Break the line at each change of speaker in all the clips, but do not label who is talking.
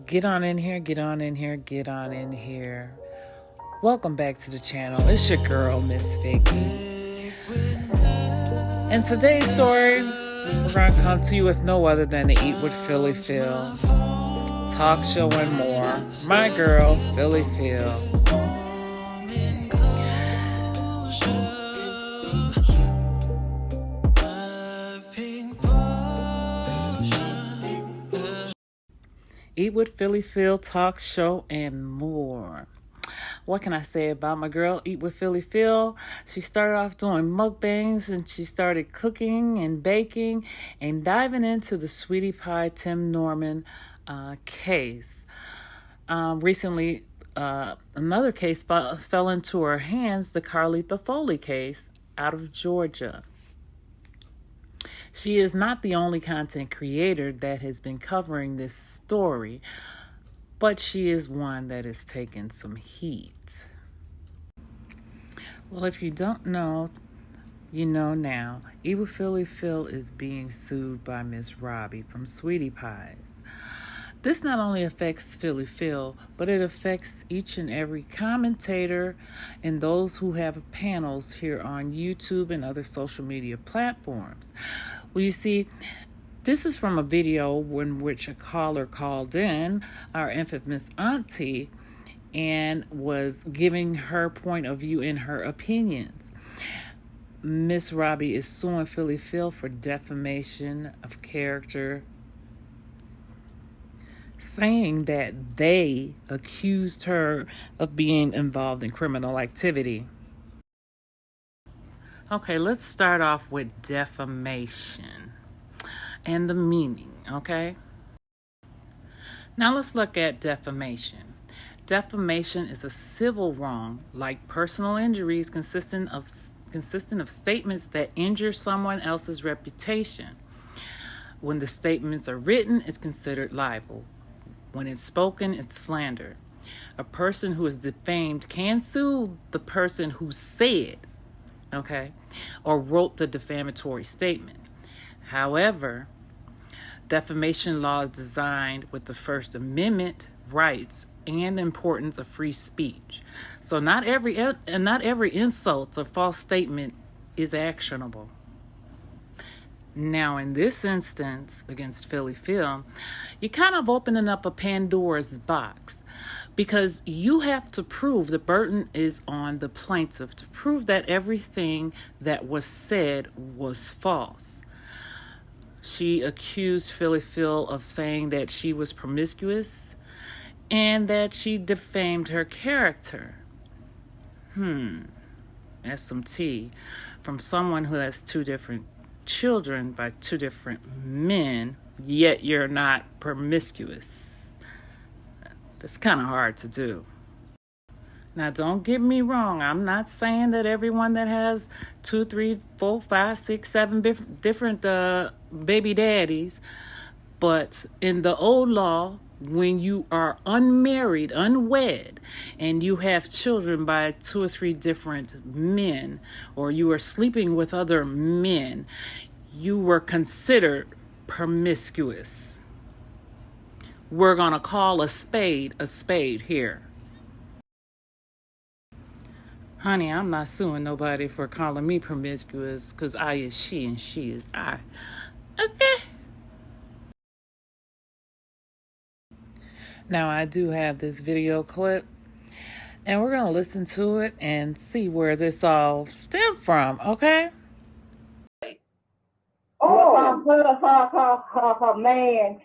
Get on in here, get on in here, get on in here. Welcome back to the channel. It's your girl, Miss Vicky. And today's story, we're going to come to you with no other than the Eat with Philly Phil talk show and more. My girl, Philly Phil. Eat with Philly Phil talk show and more. What can I say about my girl, Eat with Philly Phil? She started off doing mukbangs and she started cooking and baking and diving into the Sweetie Pie Tim Norman case. Recently, another case fell into her hands, the Carlitha Foley case out of Georgia. She is not the only content creator that has been covering this story, but she is one that is taking some heat. Well, if you don't know, you know now. Eat with Philly Phil is being sued by MsRobbie from Sweetie Pies. This not only affects Philly Phil, but it affects each and every commentator and those who have panels here on YouTube and other social media platforms. Well, you see, this is from a video in which a caller called in, our infamous auntie, and was giving her point of view and her opinions. MsRobbie is suing Philly Phil for defamation of character, saying that they accused her of being involved in criminal activity. Okay, let's start off with defamation and the meaning, okay? Now let's look at defamation. Defamation is a civil wrong, like personal injuries consisting of statements that injure someone else's reputation. When the statements are written, it's considered libel. When it's spoken, it's slander. A person who is defamed can sue the person who said, okay, or wrote the defamatory statement. However, defamation law is designed with the First Amendment rights and the importance of free speech. So not every insult or false statement is actionable. Now, in this instance, against Philly Phil, you're kind of opening up a Pandora's box, because you have to prove, the burden is on the plaintiff to prove that everything that was said was false. She accused Philly Phil of saying that she was promiscuous and that she defamed her character. That's some tea from someone who has two different children by two different men, yet you're not promiscuous. That's kind of hard to do. Now, don't get me wrong. I'm not saying that everyone that has 2, 3, 4, 5, 6, 7 different baby daddies, but in the old law, when you are unmarried, unwed, and you have children by 2 or 3 different men, or you are sleeping with other men, you were considered promiscuous. We're going to call a spade here. Honey, I'm not suing nobody for calling me promiscuous, because I is she and she is I. Okay. Now, I do have this video clip, and we're going to listen to it and see where this all stemmed from, okay?
Oh, her man,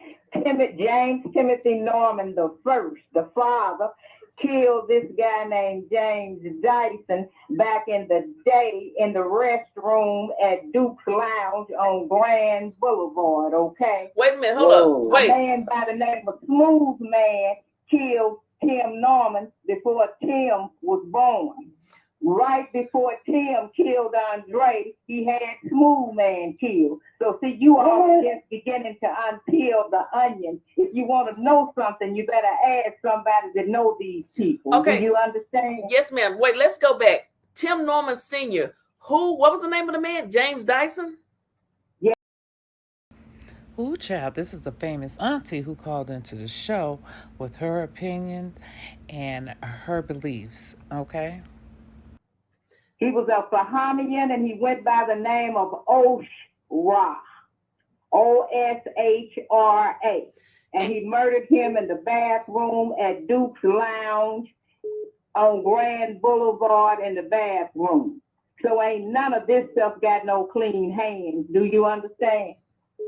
James Timothy Norman the first, the father, killed this guy named James Dyson back in the day in the restroom at Duke's Lounge on Grand Boulevard, okay?
Wait a minute, hold up. Wait.
A man by the name of Smooth Man killed Tim Norman before Tim was born. Right before Tim killed Andre, he had Smooth Man killed. So see, you are just beginning to unpeel the onion. If you want to know something, you better ask somebody that know these people.
Okay.
Do you understand?
Yes, ma'am. Wait, let's go back. Tim Norman Sr. What was the name of the man? James Dyson?
Yeah.
Ooh, child, this is a famous auntie who called into the show with her opinion and her beliefs, okay?
He was a Bahamian and he went by the name of Oshra, Oshra. And he murdered him in the bathroom at Duke's Lounge on Grand Boulevard in the bathroom. So ain't none of this stuff got no clean hands. Do you understand?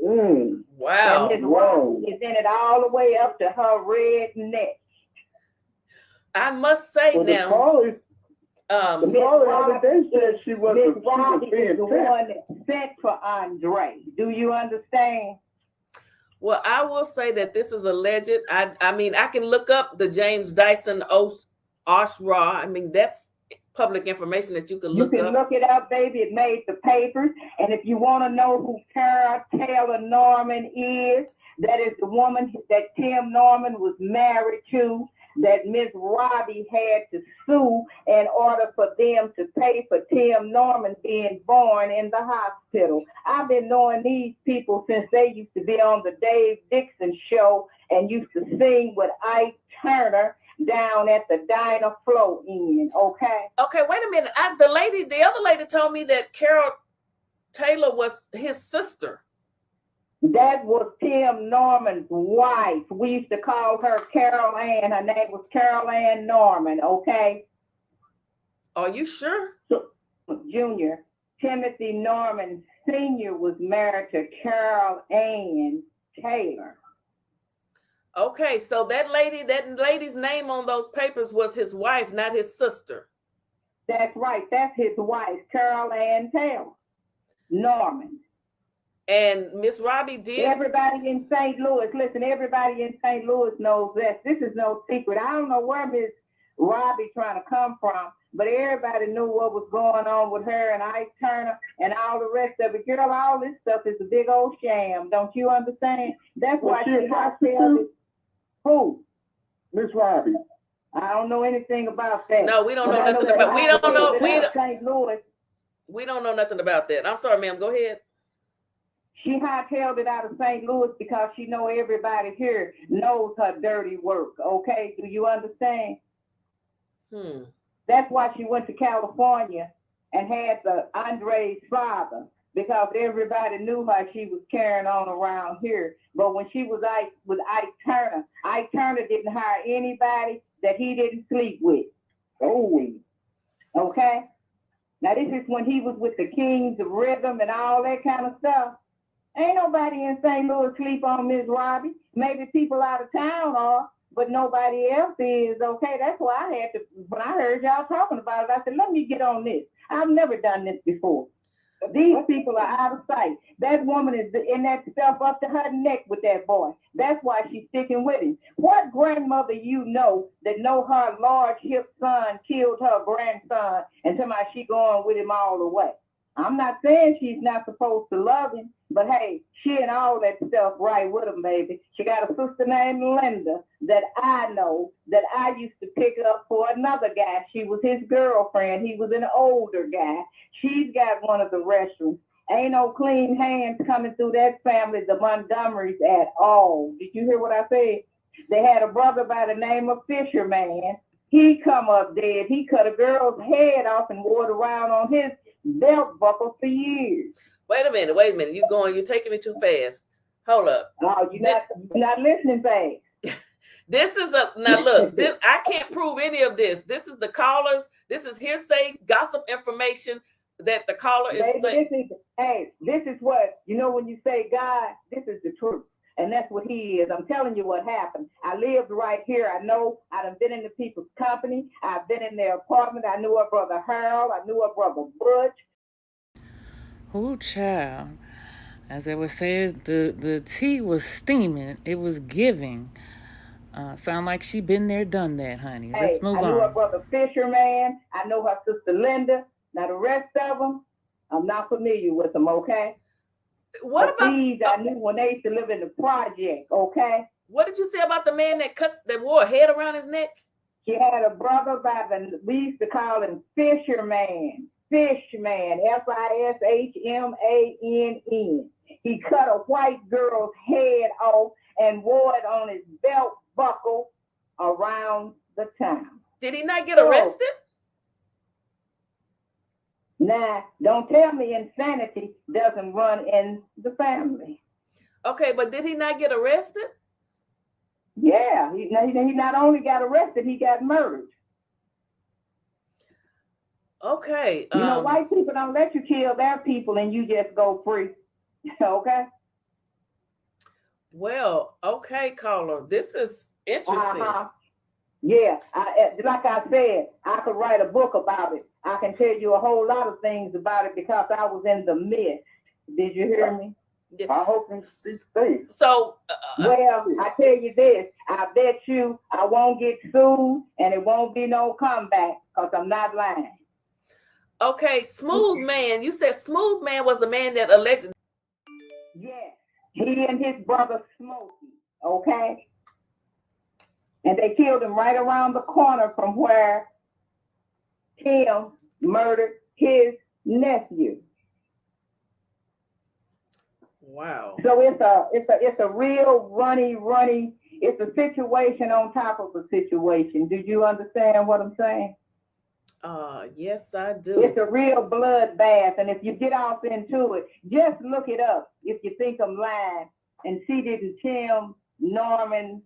Wow.
And Miss Robbie is in it all the way up to her red neck.
I must say now.
The Robbie said she was being the one that sent for Andre. Do you understand?
Well, I will say that this is alleged. I mean, I can look up the James Dyson Oshra. I mean, that's public information that you can look up.
You can look it up, baby. It made the papers. And if you want to know who Tara Taylor Norman is, that is the woman that Tim Norman was married to, that MsRobbie had to sue in order for them to pay for Tim Norman being born in the hospital. I've been knowing these people since they used to be on the Dave Dixon show and used to sing with Ike Turner down at the Diner Flow Inn, okay?
Okay, wait a minute. The other lady told me that Carol Taylor was his sister.
That was Tim Norman's wife. We used to call her Carol Ann. Her name was Carol Ann Norman, okay?
Are you sure?
So, Junior, Timothy Norman Sr. was married to Carol Ann Taylor.
Okay, so that lady's name on those papers was his wife, not his sister.
That's right. That's his wife, Carol Ann Taylor Norman.
And MsRobbie did.
Everybody in St. Louis, listen, everybody in St. Louis knows that. This is no secret. I don't know where MsRobbie trying to come from, but everybody knew what was going on with her and Ike Turner and all the rest of it. Girl, all this stuff is a big old sham. Don't you understand? That's why she got to who?
MsRobbie.
I don't know anything about that.
No, we don't know nothing about. We don't know.
St. Louis.
We don't know nothing about that. I'm sorry, ma'am. Go ahead.
She hightailed it out of St. Louis because she know everybody here knows her dirty work. Okay, do you understand? That's why she went to California and had Andre's father, because everybody knew her. She was carrying on around here. But when she was with Ike Turner didn't hire anybody that he didn't sleep with.
Oh.
Okay? Now this is when he was with the Kings of Rhythm and all that kind of stuff. Ain't nobody in St. Louis sleep on MsRobbie. Maybe people out of town are, but nobody else is, okay? That's why I had to, when I heard y'all talking about it, I said, let me get on this. I've never done this before. These people are out of sight. That woman is in that stuff up to her neck with that boy. That's why she's sticking with him. What grandmother you know that know her large hip son killed her grandson and somebody she going with him all the way? I'm not saying she's not supposed to love him, but hey, she and all that stuff right with him, baby. She got a sister named Linda that I know that I used to pick up for another guy. She was his girlfriend. He was an older guy. She's got one of the restrooms. Ain't no clean hands coming through that family, the Montgomerys, at all. Did you hear what I said? They had a brother by the name of Fisherman. He come up dead. He cut a girl's head off and wore it around on his belt buckle for years.
Wait a minute. You're taking me too fast. Hold up.
Oh, you're not listening, babe.
This is I can't prove any of this. This is the callers. This is hearsay, gossip information that the caller is saying.
This is what, when you say God, this is the truth. And that's what he is. I'm telling you what happened. I lived right here. I know. I've been in the people's company. I've been in their apartment. I knew her brother Harold. I knew her brother Butch.
Oh, child. As I was saying, the tea was steaming. It was giving. Sound like she been there, done that, honey. Let's move on.
I knew her brother Fisherman. I know her sister Linda. Now the rest of them, I'm not familiar with them, okay?
What about
these? I knew when they used to live in the project, okay?
What did you say about the man that wore a head around his neck?
She had a brother we used to call him Fisherman. Fishman, Fishman. He cut a white girl's head off and wore it on his belt buckle around the town.
Did he not get arrested?
Now, don't tell me insanity doesn't run in the family.
Okay, but did he not get arrested?
Yeah, he not only got arrested, he got murdered.
Okay.
You know, white people don't let you kill their people and you just go free. Okay?
Well, okay, caller. This is interesting.
Yeah, like I said, I could write a book about it. I can tell you a whole lot of things about it because I was in the midst. Did you hear me?
Yeah.
I hope you speak safe.
So,
well, I tell you this, I bet you I won't get sued and it won't be no comeback because I'm not lying.
Okay, Smooth Man. You said Smooth Man was the man that alleged.
Yes, he and his brother Smokey, okay? And they killed him right around the corner from where Tim murdered his nephew.
Wow.
So it's a real runny. It's a situation on top of a situation. Do you understand what I'm saying?
Yes, I do.
It's a real bloodbath, and if you get off into it, just look it up. If you think I'm lying, and see didn't Tim Norman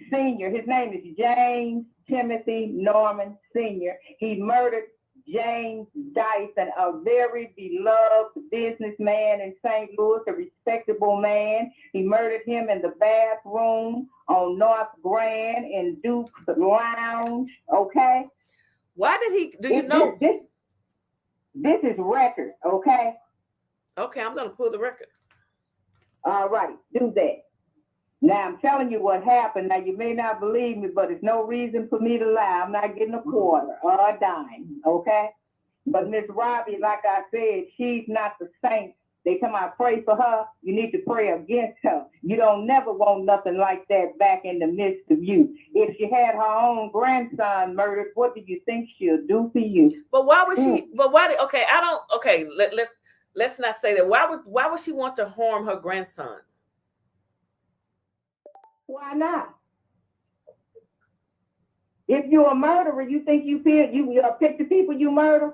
Sr. His name is James Timothy Norman Sr. He murdered James Dyson, a very beloved businessman in St. Louis, a respectable man. He murdered him in the bathroom on North Grand in Duke's Lounge, okay?
Why did he, do you know?
This is record, okay?
Okay, I'm going to pull the record.
All right, do that. Now, I'm telling you what happened. Now, you may not believe me, but it's no reason for me to lie. I'm not getting a quarter or a dime, okay? But MsRobbie, like I said, she's not the saint. They come out, pray for her. You need to pray against her. You don't never want nothing like that back in the midst of you. If she had her own grandson murdered, what do you think she'll do for you?
But why would she, but why did, okay, I don't, okay, let's not say that. Why would she want to harm her grandson?
Why not? If you're a murderer, you think you pick the people you murder?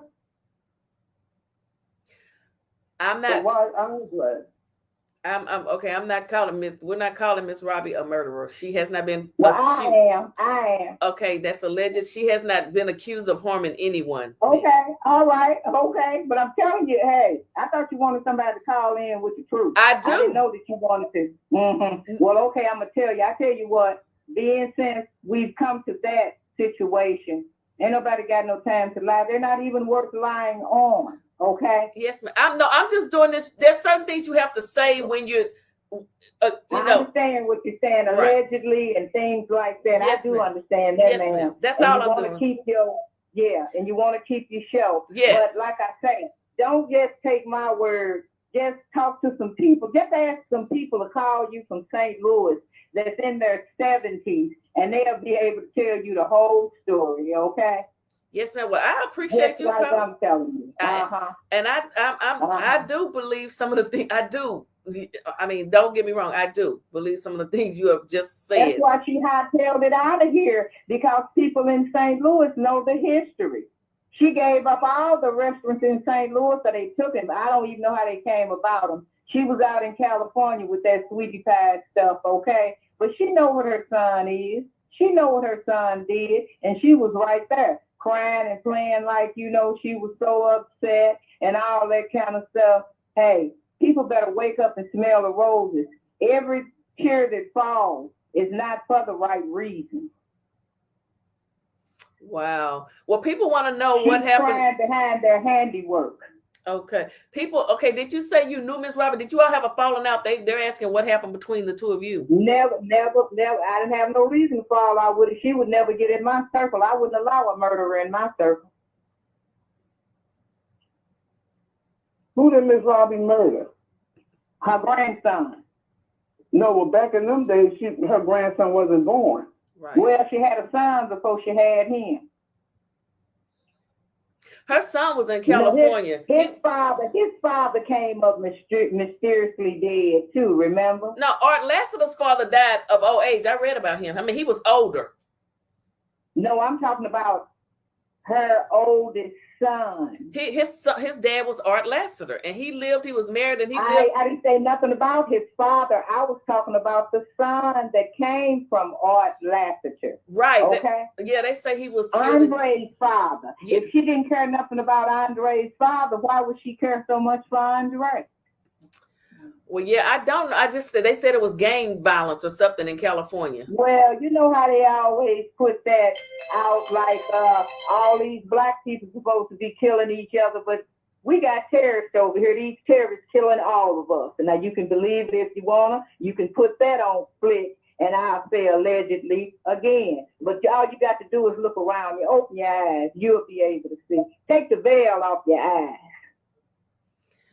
I'm not.
Why? I'm glad.
I'm okay. I'm not calling we're not calling MsRobbie a murderer. She has not been.
Well, I am.
Okay, that's alleged. She has not been accused of harming anyone.
Okay, all right, okay. But I'm telling you, hey, I thought you wanted somebody to call in with the truth.
I do.
I didn't know that you wanted to. Mm-hmm. Well, okay, I'm gonna tell you. I tell you what. Being since we've come to that situation, ain't nobody got no time to lie. They're not even worth lying on. Okay.
Yes, ma'am. I'm just doing this. There's certain things you have to say when you
I understand what you're saying, allegedly, and things like that.
Yes,
I do
ma'am.
understand that,
Yes,
ma'am.
ma'am. That's
and
all
you
I'm
want
doing.
to keep and you want to keep your show.
Yes.
But like I say, don't just take my word. Just talk to some people. Just ask some people to call you from St. Louis that's in their 70s, and they'll be able to tell you the whole story. Okay.
Yes, ma'am. Well, I appreciate you
coming. I'm telling you.
And I do believe some of the things. I do. I mean, don't get me wrong. I do believe some of the things you have just said.
That's why she hightailed it out of here, because people in St. Louis know the history. She gave up all the restaurants in St. Louis, so they took him. I don't even know how they came about them. She was out in California with that sweetie pie stuff, okay? But she know what her son is. She know what her son did, and she was right there, crying and playing like, she was so upset and all that kind of stuff. Hey, people better wake up and smell the roses. Every tear that falls is not for the right reason.
Wow. Well, people want to know what happened.
Crying behind their handiwork.
Okay. Did you say you knew MsRobbie? Did you all have a falling out? They're asking what happened between the two of you.
Never. I didn't have no reason to fall out with her. She would never get in my circle. I wouldn't allow a murderer in my circle.
Who did MsRobbie murder?
Her grandson.
No, well, back in them days, her grandson wasn't born.
Right.
Well, she had a son before she had him.
Her son was in
You know,
California.
his father came up mysteriously dead too. Remember?
No, Art Lassiter's father died of old age. I read about him. I mean, he was older.
No, I'm talking about her oldest son.
His dad was Art Lassiter, and he was married, and he lived.
I didn't say nothing about his father. I was talking about the son that came from Art Lassiter.
Right.
Okay.
They say he was
Andre's father.
Yeah.
If she didn't care nothing about Andre's father, why would she care so much for Andre?
Well, yeah, I don't know. I just said they said it was gang violence or something in California.
Well, you know how they always put that out, like all these black people supposed to be killing each other, but we got terrorists over here. These terrorists killing all of us. And now you can believe it if you wanna. You can put that on Flick, and I'll say allegedly again. But all you got to do is look around you, open your eyes, you'll be able to see. Take the veil off your eyes.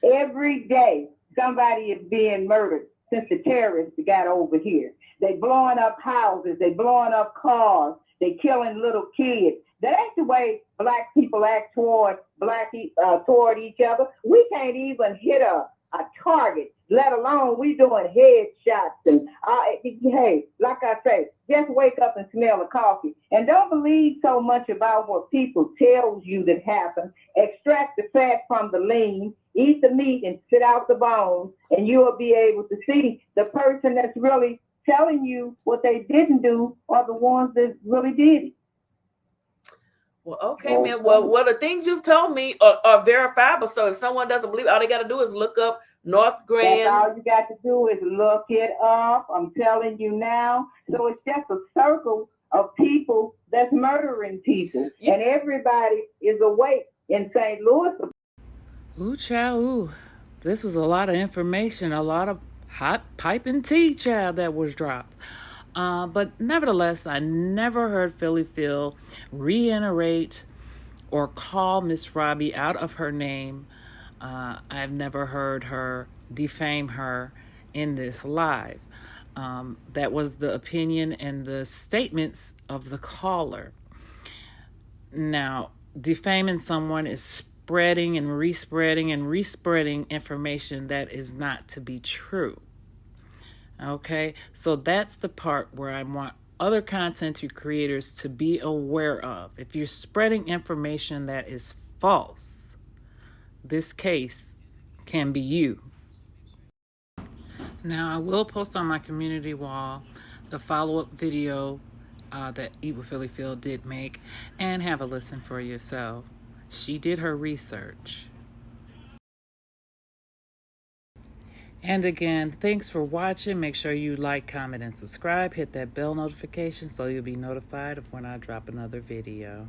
Every day, somebody is being murdered since the terrorists got over here. They blowing up houses. They blowing up cars. They killing little kids. That ain't the way black people act toward each other. We can't even hit a target, let alone we doing headshots. And hey, like I say, just wake up and smell the coffee. And don't believe so much about what people tell you that happened. Extract the fat from the lean, eat the meat and spit out the bones, and you will be able to see the person that's really telling you what they didn't do are the ones that really did it.
Well, okay, man. Well, the things you've told me are verifiable. So if someone doesn't believe, all they got to do is look up North Grand.
That's all you got to do is look it up. I'm telling you now. So it's just a circle of people that's murdering people, and everybody is awake in St. Louis.
Ooh, child, ooh. This was a lot of information, a lot of hot piping tea, child, that was dropped. But nevertheless, I never heard Philly Phil reiterate or call MsRobbie out of her name. I've never heard her defame her in this live. That was the opinion and the statements of the caller. Now, defaming someone is spreading and respreading information that is not to be true. Okay, so that's the part where I want other content creators to be aware of. If you're spreading information that is false, this case can be you. Now, I will post on my community wall the follow-up video that Evil Philly Phil did make, and have a listen for yourself. She did her research. And again, thanks for watching. Make sure you like, comment, and subscribe. Hit that bell notification so you'll be notified of when I drop another video.